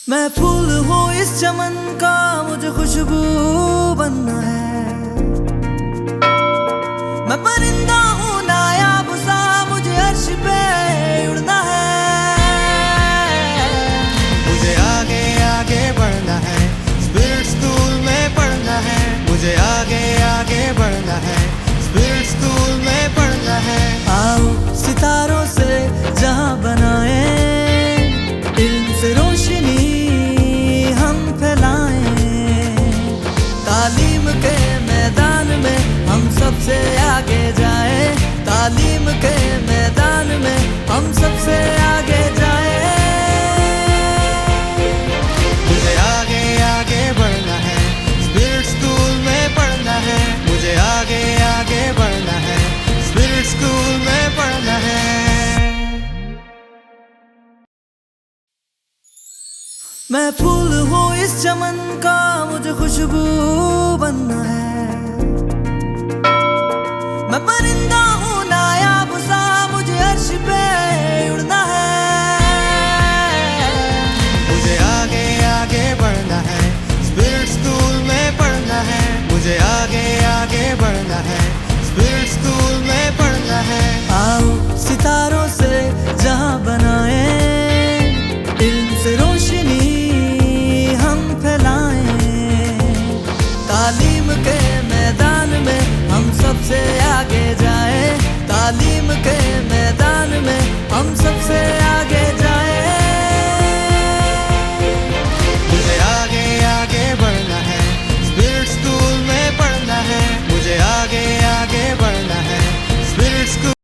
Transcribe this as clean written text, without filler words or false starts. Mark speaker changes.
Speaker 1: मैं फूल हूँ इस चमन का, मुझे खुशबू बनना है। मैं परिंदा हूँ नायाब सा, मुझे अर्श पे उड़ना है।
Speaker 2: मुझे आगे आगे बढ़ना है, स्पिरिट स्कूल में पढ़ना है। मुझे आगे आगे बढ़ना है, स्पिरिट स्कूल में पढ़ना है।
Speaker 1: आओ सितारों से जहां बनाए, इल्म से रोशनी हम फैलाएं। तालीम के मैदान में हम सबसे आगे जाएं। तालीम के मैदान में हम सबसे आगे जाएं।
Speaker 2: मुझे आगे आगे बढ़ना है, स्पिरिट स्कूल में पढ़ना है। मुझे आगे आगे बढ़ना है, स्पिरिट स्कूल में पढ़ना है।
Speaker 1: मैं फूल हूँ इस चमन का, मुझे खुशबू बनना है। मैं परिंदा हूँ नायाब सा, मुझे अर्श पे उड़ना है।
Speaker 2: मुझे आगे आगे बढ़ना है, स्पिरिट स्कूल में पढ़ना है। मुझे आगे आगे बढ़ना है, स्पिरिट स्कूल में पढ़ना है।
Speaker 1: आओ सितारों से जहां बनाए, इल्म से रोशनी हम फैलाएं। तालीम के मैदान में हम सबसे आगे